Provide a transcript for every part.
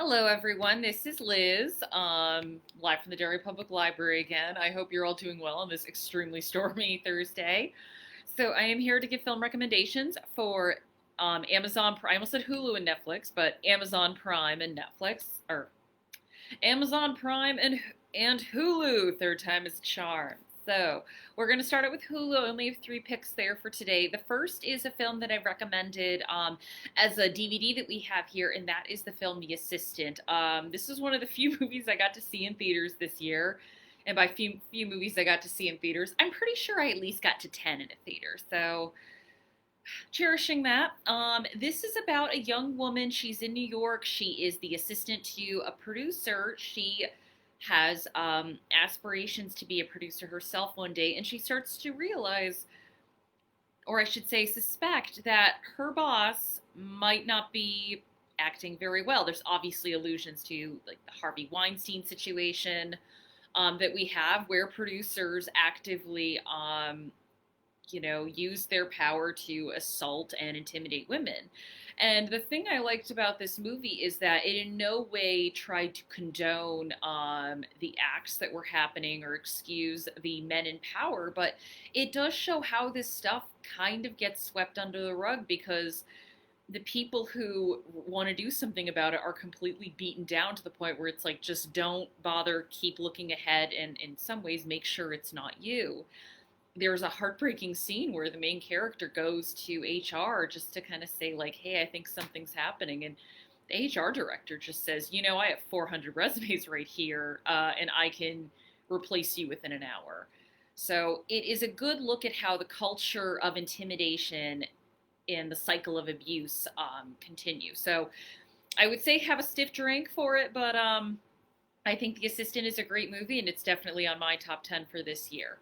Hello, everyone. This is Liz, live from the Derry Public Library again. I hope you're all doing well on this extremely stormy Thursday. So, I am here to give film recommendations for Amazon Prime. I almost said Hulu and Netflix, but Amazon Prime and Netflix, or Amazon Prime and Hulu. Third time is a charm. So we're going to start out with Hulu. I only have three picks there for today. The first is a film that I recommended as a DVD that we have here, and that is the film The Assistant. This is one of the few movies I got to see in theaters this year. And by few movies I got to see in theaters, I'm pretty sure I at least got to 10 in a theater. So cherishing that. This is about a young woman. She's in New York. She is the assistant to a producer. She has aspirations to be a producer herself one day, and she starts to realize, or I should say, suspect that her boss might not be acting very well. There's obviously allusions to like the Harvey Weinstein situation that we have, where producers actively use their power to assault and intimidate women. And the thing I liked about this movie is that it in no way tried to condone the acts that were happening or excuse the men in power, but it does show how this stuff kind of gets swept under the rug because the people who want to do something about it are completely beaten down to the point where it's like, just don't bother, keep looking ahead, and in some ways make sure it's not you. There's a heartbreaking scene where the main character goes to HR just to kind of say, like, hey, I think something's happening. And the HR director just says, I have 400 resumes right here, and I can replace you within an hour. So it is a good look at how the culture of intimidation and the cycle of abuse continue. So I would say have a stiff drink for it, but I think The Assistant is a great movie, and it's definitely on my top 10 for this year.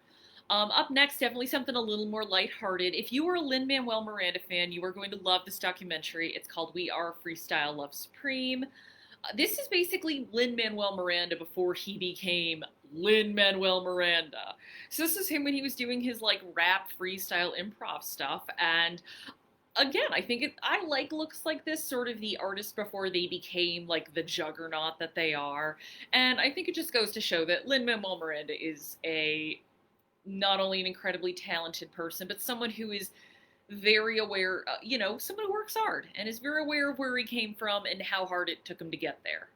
Up next, definitely something a little more lighthearted. If you are a Lin-Manuel Miranda fan, you are going to love this documentary. It's called We Are Freestyle Love Supreme. This is basically Lin-Manuel Miranda before he became Lin-Manuel Miranda. So this is him when he was doing his like rap freestyle improv stuff, and again, I think I like looks like this, sort of the artist before they became like the juggernaut that they are. And I think it just goes to show that Lin-Manuel Miranda is a not only an incredibly talented person, but someone who is very aware, someone who works hard and is very aware of where he came from and how hard it took him to get there.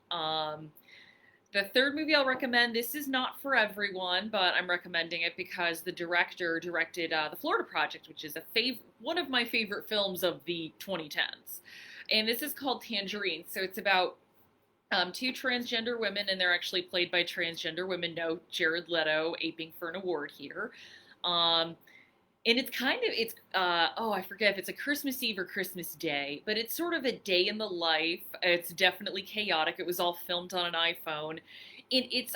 The third movie I'll recommend, this is not for everyone, but I'm recommending it because the director directed The Florida Project, which is one of my favorite films of the 2010s. And this is called Tangerine. So it's about two transgender women, and they're actually played by transgender women. No Jared Leto aping for an award here. And I forget if it's a Christmas Eve or Christmas Day, but it's sort of a day in the life. It's definitely chaotic. It was all filmed on an iPhone.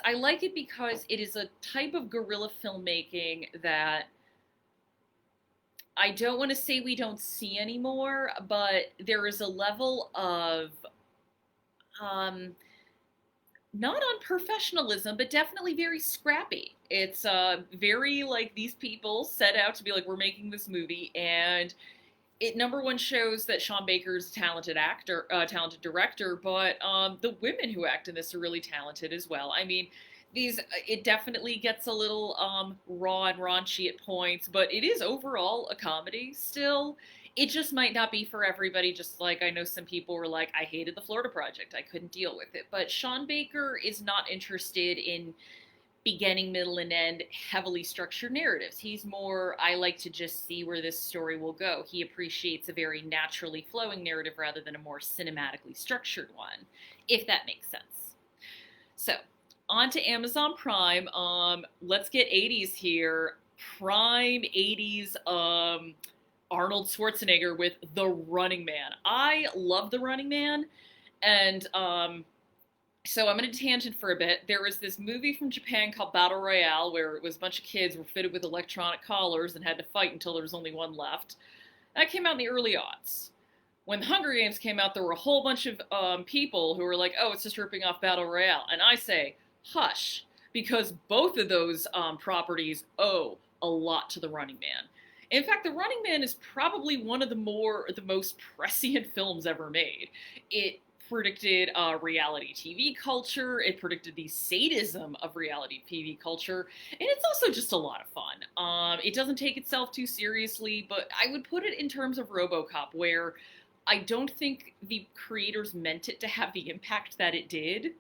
I like it because it is a type of guerrilla filmmaking that I don't want to say we don't see anymore, but there is a level of not unprofessionalism, but definitely very scrappy. It's very like these people set out to be like, we're making this movie, and it number one shows that Sean Baker's a talented actor, talented director, but the women who act in this are really talented as well. I mean, it definitely gets a little raw and raunchy at points, but it is overall a comedy still. It just might not be for everybody, just like I know some people were like, I hated The Florida Project, I couldn't deal with it. But Sean Baker is not interested in beginning, middle, and end heavily structured narratives. He's more, I like to just see where this story will go. He appreciates a very naturally flowing narrative rather than a more cinematically structured one, if that makes sense. So, on to Amazon Prime. Let's get 80s here. Prime 80s Arnold Schwarzenegger with The Running Man. I love The Running Man, and so I'm going to tangent for a bit. There was this movie from Japan called Battle Royale where it was a bunch of kids were fitted with electronic collars and had to fight until there was only one left. That came out in the early aughts. When the Hunger Games came out, there were a whole bunch of people who were like, oh, it's just ripping off Battle Royale. And I say, hush, because both of those properties owe a lot to The Running Man. In fact, The Running Man is probably one of the most prescient films ever made. It predicted reality TV culture. It predicted the sadism of reality TV culture, and it's also just a lot of fun. It doesn't take itself too seriously, but I would put it in terms of RoboCop, where I don't think the creators meant it to have the impact that it did,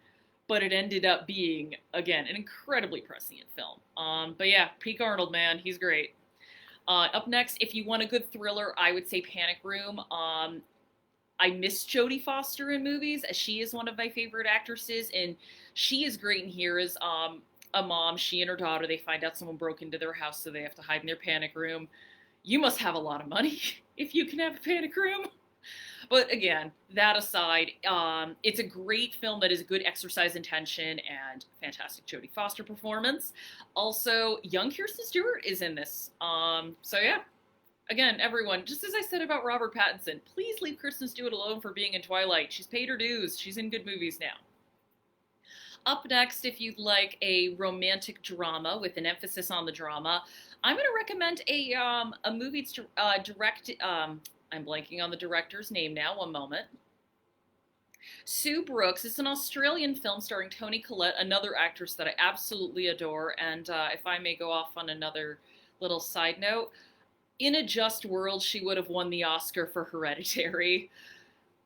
but it ended up being, again, an incredibly prescient film. But yeah, Peak Arnold, man, he's great. Up next, if you want a good thriller, I would say Panic Room. I miss Jodie Foster in movies, as she is one of my favorite actresses, and she is great in here as a mom. She and her daughter, they find out someone broke into their house, so they have to hide in their panic room. You must have a lot of money if you can have a panic room. But again, that aside, it's a great film that is a good exercise in tension and fantastic Jodie Foster performance. Also, young Kirsten Stewart is in this. So yeah, again, everyone, just as I said about Robert Pattinson, please leave Kristen Stewart alone for being in Twilight. She's paid her dues. She's in good movies now. Up next, if you'd like a romantic drama with an emphasis on the drama, I'm going to recommend a movie directed. I'm blanking on the director's name now. One moment. Sue Brooks. It's an Australian film starring Toni Collette, another actress that I absolutely adore. And if I may go off on another little side note, in a just world, she would have won the Oscar for Hereditary,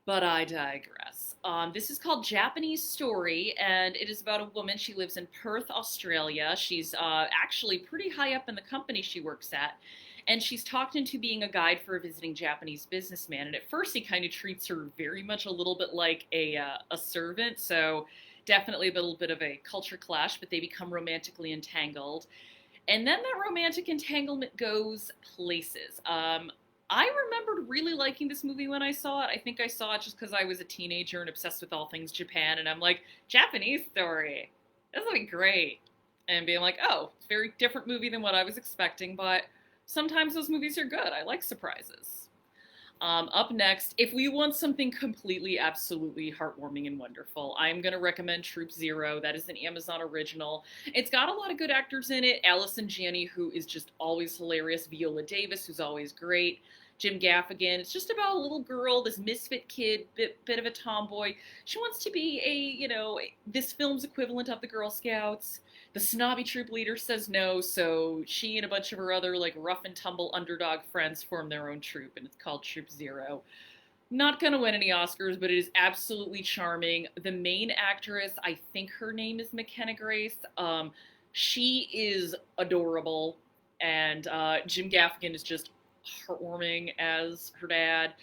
but I digress. This is called Japanese Story, and it is about a woman. She lives in Perth, Australia. She's actually pretty high up in the company she works at, and she's talked into being a guide for a visiting Japanese businessman. And at first, he kind of treats her very much a little bit like a servant, so definitely a little bit of a culture clash, but they become romantically entangled. And then that romantic entanglement goes places. I remembered really liking this movie when I saw it. I think I saw it just because I was a teenager and obsessed with all things Japan. And I'm like, Japanese Story. This will be great. And being like, oh, it's a very different movie than what I was expecting. But sometimes those movies are good. I like surprises. Up next, if we want something completely, absolutely heartwarming and wonderful, I'm going to recommend Troop Zero. That is an Amazon original. It's got a lot of good actors in it. Allison Janney, who is just always hilarious. Viola Davis, who's always great. Jim Gaffigan. It's just about a little girl, this misfit kid, bit of a tomboy. She wants to be this film's equivalent of the Girl Scouts. The snobby troop leader says no, so she and a bunch of her other rough and tumble underdog friends form their own troop, and it's called Troop Zero. Not gonna win any Oscars, but it is absolutely charming. The main actress, I think her name is McKenna Grace. She is adorable, and Jim Gaffigan is just heartwarming as her dad.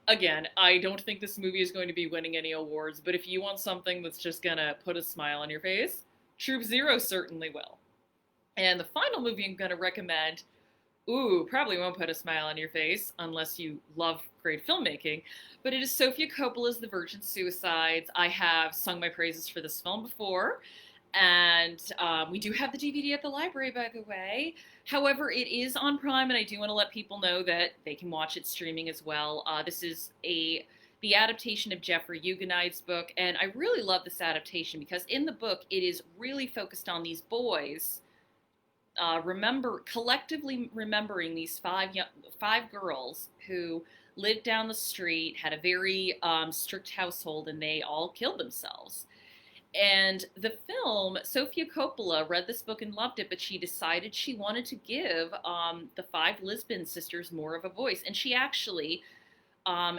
Again, I don't think this movie is going to be winning any awards, but if you want something that's just gonna put a smile on your face, Troop Zero certainly will. And the final movie I'm going to recommend, probably won't put a smile on your face unless you love great filmmaking, but it is Sophia Coppola's The Virgin Suicides. I have sung my praises for this film before, and we do have the DVD at the library, by the way. However, it is on Prime, and I do want to let people know that they can watch it streaming as well. This is the adaptation of Jeffrey Hugenheid's book, and I really love this adaptation because in the book it is really focused on these boys collectively remembering these five girls who lived down the street, had a very strict household, and they all killed themselves. And the film, Sophia Coppola read this book and loved it, but she decided she wanted to give the five Lisbon sisters more of a voice, and she actually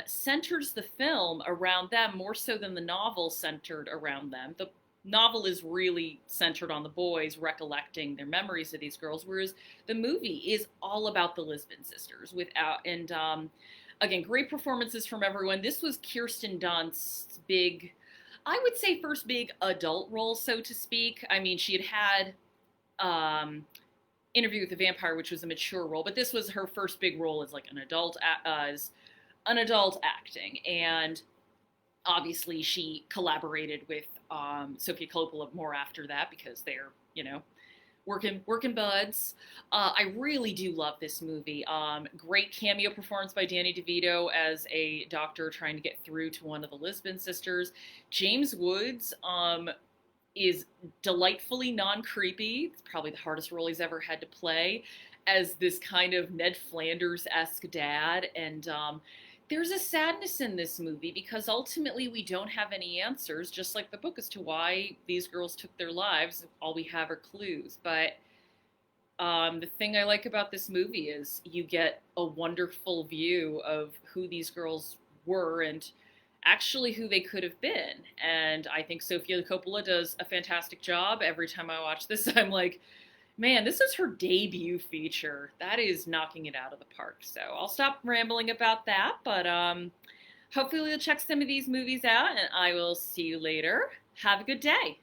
centers the film around them more so than the novel centered around them. The novel is really centered on the boys recollecting their memories of these girls, whereas the movie is all about the Lisbon sisters. Again, great performances from everyone. This was Kirsten Dunst's I would say first big adult role, so to speak. I mean, she had Interview with the Vampire, which was a mature role, but this was her first big role as an adult acting, and obviously she collaborated with Sophia Coppola more after that because they're working buds. I really do love this movie. Great cameo performance by Danny DeVito as a doctor trying to get through to one of the Lisbon sisters. James Woods is delightfully non-creepy. It's probably the hardest role he's ever had to play, as this kind of Ned Flanders-esque dad, and there's a sadness in this movie because ultimately we don't have any answers, just like the book, as to why these girls took their lives. All we have are clues. But the thing I like about this movie is you get a wonderful view of who these girls were and actually who they could have been. And I think Sophia Coppola does a fantastic job. Every time I watch this, I'm like, man, this is her debut feature. That is knocking it out of the park. So I'll stop rambling about that, but hopefully you'll check some of these movies out, and I will see you later. Have a good day.